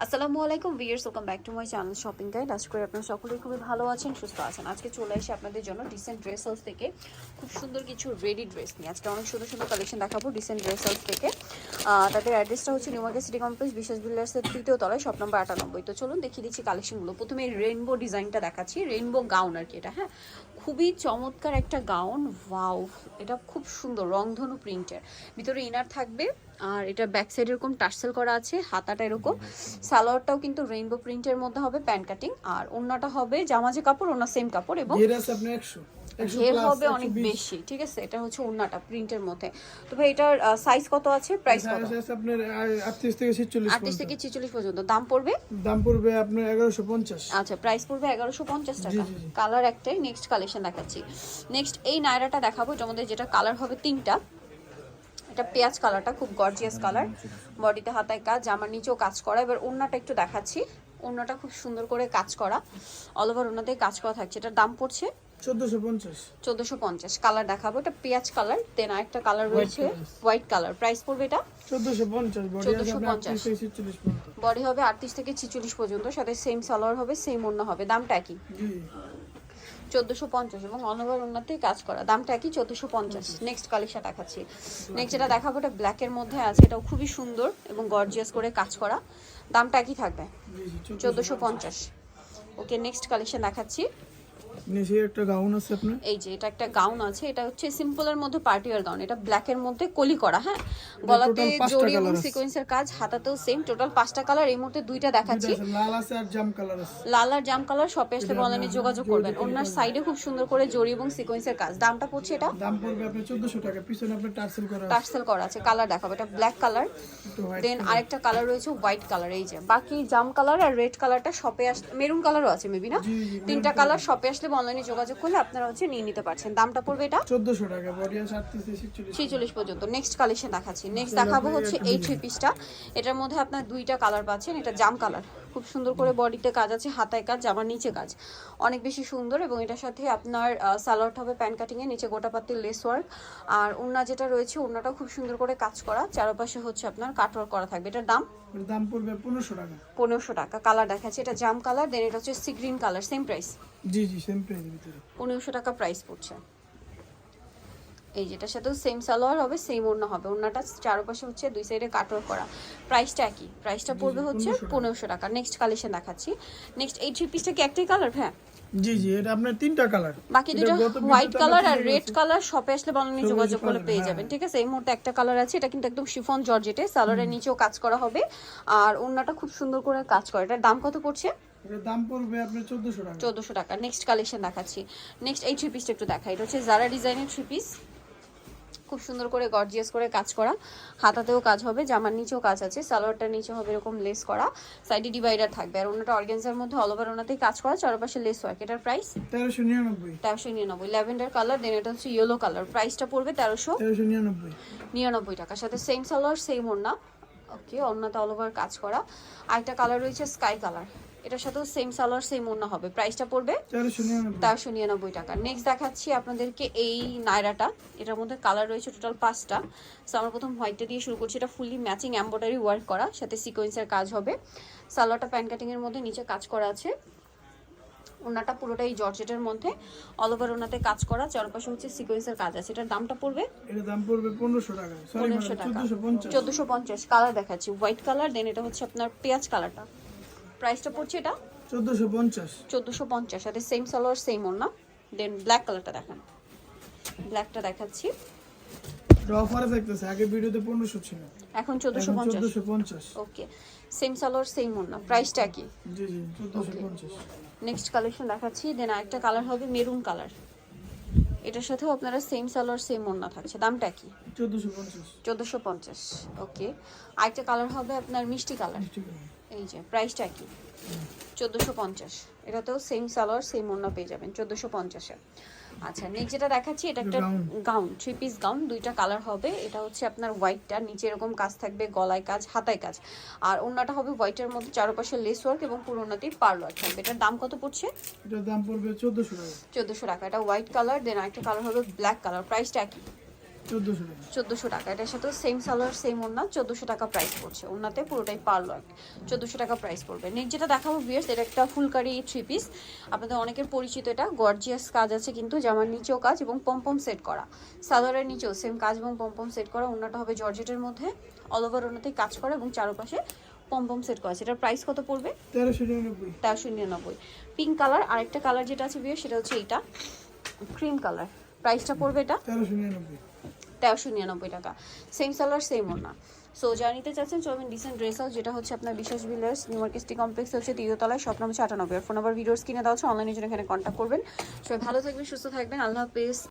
আসসালামু আলাইকুম viewers, welcome back to my channel shopping guide. আশা করি আপনারা সকলেই খুবই ভালো আছেন, সুস্থ আছেন। আজকে চলে এসে আপনাদের জন্য ডিসেন্ট ড্রেস হাউস থেকে খুব সুন্দর কিছু রেডি ড্রেস নিয়ে আজকে অনেক সুন্দর সুন্দর কালেকশন দেখাবো ডিসেন্ট ড্রেস হাউস থেকে। তাদের অ্যাড্রেসটা হচ্ছে নিউ মার্কেট সিটি কমপ্লেক্স বিশ্বাস বিল্ডার্সের 3য় তলায়, শপ নম্বর 98। তো চলুন দেখিয়ে দিচ্ছি কালেকশনগুলো। প্রথমে রেইনবো ডিজাইনটা দেখাচ্ছি, রেইনবো গাউন আর কি এটা। হ্যাঁ, খুবই চমৎকার একটা গাউন। ওয়াও, এটা খুব সুন্দর রংধনু প্রিন্টের, ভিতরে ইনার থাকবে আর এটা ব্যাক সাইড এরকম টার্সেল করা আছে, হাতাটা এরকম। সালোয়ারটাও কিন্তু রেইনবো প্রিন্টের মধ্যে হবে, প্যান্ট কাটিং। আর ওন্নাটা হবে জামা যে কাপড় ওন্না সেম কাপড়, এবং ঘের হবে অনেক বেশি। ঠিক আছে, এটা হচ্ছে ওন্নাটা প্রিন্টের মধ্যে। তো ভাই এটার সাইজ কত আছে, প্রাইস কত? আপনার 38 থেকে 46 38 থেকে 46 পর্যন্ত। দাম পড়বে আপনার 1150। আচ্ছা, প্রাইস পড়বে 1150 টাকা। কালার একটাই। নেক্সট কালেকশন দেখাচ্ছি। নেক্সট এই নায়রাটা দেখাবো, এটার মধ্যে যেটা কালার হবে তিনটা। এটা পেঁয়াজ কালারটা খুব গর্জিয়াস কালার, বডিতে হাতায় কাজ, জামার নিচেও কাজ করা। এবার ওন্নাটা একটু দেখাচ্ছি, ওন্নাটা খুব সুন্দর করে কাজ করা, অল ওভার ওন্নাতে কাজ করা থাকছে। এটার দাম পড়ছে 1450। কালার দেখাবো, এটা পেঁয়াজ কালার, দেন আরেকটা কালার রয়েছে হোয়াইট কালার। প্রাইস পড়বে এটা 1450। বডি হবে 38 থেকে 46 পর্যন্ত, সাথে সেম সালোয়ার হবে, সেম ওন্না হবে। দামটা কি? 1450 এবং অল ওভার ওন্নাতেই কাজ করা। দামটা কি? 1450। নেক্সট কালেকশন দেখাচ্ছি। নেক্সট যেটা দেখাবো এটা ব্ল্যাকের মধ্যে আছে, এটাও খুবই সুন্দর এবং গর্জিয়াস করে কাজ করা। দামটা কি থাকবে? 1450। ওকে, নেক্সট কালেকশন দেখাচ্ছি। নিচে একটা গাউন আছে আপনার, এই যে এটা একটা গাউন আছে, এটা হচ্ছে সিম্পলের মধ্যে পার্টি ওয়্যার গাউন। এটা ব্ল্যাকের মধ্যে কলি করা। হ্যাঁ, গলাতে জড়ি এবং সিকোয়েন্সের কাজ, হাতাতেও সেম। টোটাল 5টা কালার, এই মুহূর্তে 2টা দেখাচ্ছি। লাল আছে আর জাম কালার আছে। লাল আর জাম কালার শপে আসলে অনলাইনে যোগাযোগ করবেন। ওনার সাইডে খুব সুন্দর করে জড়ি এবং সিকোয়েন্সের কাজ। দামটা পড়ছে এটা? দাম পড়বে আপনার 1400 টাকা। পিছনে আপনার টার্সেল করা আছে। কালার দেখাবো, এটা ব্ল্যাক কালার, দেন আরেকটা কালার রয়েছে হোয়াইট কালার। এই যে বাকি জাম কালার আর রেড কালারটা শপে আসলে, মেরুন কালারও আছে মেবি না, 3টা কালার শপে আসলে অনলাইনে যোগাযোগ করলে আপনারা হচ্ছে নিয়ে নিতে পারছেন। দামটা পড়বে এটা 1400 টাকা। বডি 46 পর্যন্ত। নেক্সট কালেকশন দেখাচ্ছি। নেক্সট দেখাবো হচ্ছে এই থ্রি পিসটা। এটার মধ্যে আপনার 2টা কালার পাচ্ছেন। এটা জাম কালার, খুব সুন্দর করে বডিতে কাজ আছে, হাতায় কাজ, জামার নিচে কাজ, অনেক বেশি সুন্দর। এবং এটার সাথে আপনার সালোয়ারটা হবে প্যান্ট কাটিং এর, নিচে গোটা পাতির লেস ওয়ার্ক। আর ওন্না যেটা রয়েছে, ওন্নাটা খুব সুন্দর করে কাজ করা, চারপাশে হচ্ছে আপনার কাটওয়ার্ক করা থাকবে। এটার দাম পড়বে 1500 টাকা। 1500 টাকা। কালার দেখাচ্ছি, এটা জাম কালার, দেন এটা হচ্ছে sea green colour, same price. জি সেম প্রাইসের ভিতরে 1500 টাকা প্রাইস পড়ছে। এই যেটার সাথেও সেম সালোয়ার হবে, সেম ওড়না হবে। ওড়নাটা চারপাশে হচ্ছে দুই সাইডে কাটওয়ার্ক করা। প্রাইসটা কি? প্রাইসটা পড়বে হচ্ছে 1500 টাকা। নেক্সট কালেকশন দেখাচ্ছি। নেক্সট এই থ্রি পিসটা কি একটাই কালার? হ্যাঁ জি এটা আপনার 3টা কালার, বাকি দুটো হোয়াইট কালার আর রেড কালার শপে আসলে অনলাইনে যোগাযোগ করলে পেয়ে যাবেন। ঠিক আছে, এই মুহূর্তে একটা কালার আছে, এটা কিন্তু একদম শিফন জর্জেটে, সালোয়ারের নিচেও কাজ করা হবে আর ওড়নাটা খুব সুন্দর করে কাজ করা। এটার দাম কত পড়ছে? এর দাম পড়বে আপনার 1400 টাকা। 1400 টাকা। নেক্সট কালেকশন দেখাচ্ছি। নেক্সট এই থ্রি পিসটা একটু দেখাই। এটা হচ্ছে জারা ডিজাইনের থ্রি পিস, খুব সুন্দর করে গর্জিয়াস করে কাজ করা, হাতাতেও কাজ হবে, জামার নিচেও কাজ আছে, সালোয়ারটার নিচে হবে এরকম লেস করা, সাইডে ডিভাইডার থাকবে। আর ওনাটা অর্গানজার মধ্যে অল ওভার ওনাতেই কাজ করা, চারপাশে লেস ওয়ার্ক। এটার প্রাইস 1399। ল্যাভেন্ডার কালার, দেন এটা হচ্ছে ইয়েলো কালার। প্রাইসটা পড়বে 1399 টাকা। সাথে সেম সালোয়ার, সেম ওড়না। ওকে, ওড়নাতে অল ওভার কাজ করা। আরেকটা কালার রয়েছে স্কাই কালার, এটার সাথেও সেম সালোয়ার, সেম ওড়না হবে। প্রাইসটা পড়বে 1399 টাকা। নেক্সট দেখাচ্ছি আপনাদেরকে এই নায়রাটা। এটার মধ্যে কালার রয়েছে টোটাল 5টা। সো আমরা প্রথম হোয়াইটটা দিয়ে শুরু করছি। এটা ফুললি ম্যাচিং এমব্রয়ডারি ওয়ার্ক করা, সাথে সিকোয়েন্সের কাজ হবে। সালোয়ারটা প্যান্ট কাটিং এর মধ্যে নিচে কাজ করা আছে। ওনাটা পুরোটাই জর্জেটের মধ্যে, অল ওভার ওনাতে কাজ করা, চারপাশে হচ্ছে সিকোয়েন্সের কাজ আছে। এটার দামটা পড়বে 1500 টাকা। 1450। কালার দেখাচ্ছি হোয়াইট কালার, দেন এটা হচ্ছে আপনার পেঁয়াজ কালারটা। প্রাইসটা পড়ছে এটা 1450, সাথে সেম সালোয়ার, সেম ওড়না। দেন ব্ল্যাক কালারটা দেখান, ব্ল্যাকটা দেখাচ্ছি। অফারে থাকতেছে, আগে ভিডিওতে 1500 ছিল, এখন 1450। ওকে, সেম সালোয়ার, সেম ওড়না। প্রাইসটা কি? জি 1450। নেক্সট কালেকশন দেখাচ্ছি। দেন আরেকটা কালার হবে মেরুন কালার, এটার সাথেও আপনারা সেম সালোয়ার, সেম ওড়না থাকছে। দামটা কি? 1450। ওকে, আরেকটা কালার হবে আপনার মিষ্টি কালার, এই যে প্রাইসটা কি? 1450। এটাতেও সেম সালোয়ার, সেম ওড়না পেয়ে যাবেন 1450-এ। আচ্ছা, নেক্সট যেটা দেখাচ্ছি, এটা একটা গাউন, থ্রি পিস গাউন, 2টা কালার হবে। এটা হচ্ছে আপনার হোয়াইটটা, নিচে এরকম কাজ থাকবে, গলায় কাজ, হাতায় কাজ। আর ওড়নাটা হবে হোয়াইটের মধ্যে, চারপাশে লেস ওয়ার্ক এবং পুরো ওড়নাতেই পার্ল ওয়ার্ক থাকবে। এটার দাম কত পড়ছে? এটার দাম পড়বে 1400 টাকা। 1400 টাকা। এটা হোয়াইট কালার, দেন আরেকটা কালার হবে ব্ল্যাক কালার। প্রাইসটা কি? 1400 টাকা। 1400 টাকা। এটার সাথে সেম সালোয়ার সেম ওড়না, 1400 টাকা প্রাইস পড়ছে। ওড়নাতে পুরোটাই পার্ল ওয়ার্ক, 1400 টাকা প্রাইস পড়বে। নেক্সট যেটা দেখাবো ভিউয়ার্স, এটা একটা ফুলকারি 3 পিস, আপনাদের অনেকের পরিচিত। এটা গর্জিয়াস কাজ আছে কিন্তু, জামার নিচেও কাজ এবং পমপম সেট করা, সালোয়ারের নিচেও সেম কাজ এবং পমপম সেট করা। ওড়নাটা হবে জর্জেটের মধ্যে, অল ওভার ওড়নাতেই কাজ করা এবং চারপাশে পমপম সেট করা আছে। এটার প্রাইস কত পড়বে? 1399। 1399। পিঙ্ক কালার, আরেকটা কালার যেটা আছে ভিউয়ার্স সেটা হচ্ছে এইটা ক্রিম কালার, প্রাইসটা পড়বে এটা 1399। 1399 টাকা। সেম সালোয়ার সেম ওড়না। সো যা নিতে চাচ্ছেন চলবেন ডিসেন্ট ড্রেস হাউস, যেটা হচ্ছে আপনার বিশ্বাস builders new market city complex হচ্ছে 3য় তলায়, শপ নম্বর 98। আর ফোন নাম্বার ভিডিওস কিনে দেওয়া হচ্ছে, অনলাইনে জন্য এখানে কন্ট্যাক্ট করবেন। সবাই ভালো থাকবেন, সুস্থ থাকবেন, আল্লাহ হাফেজ।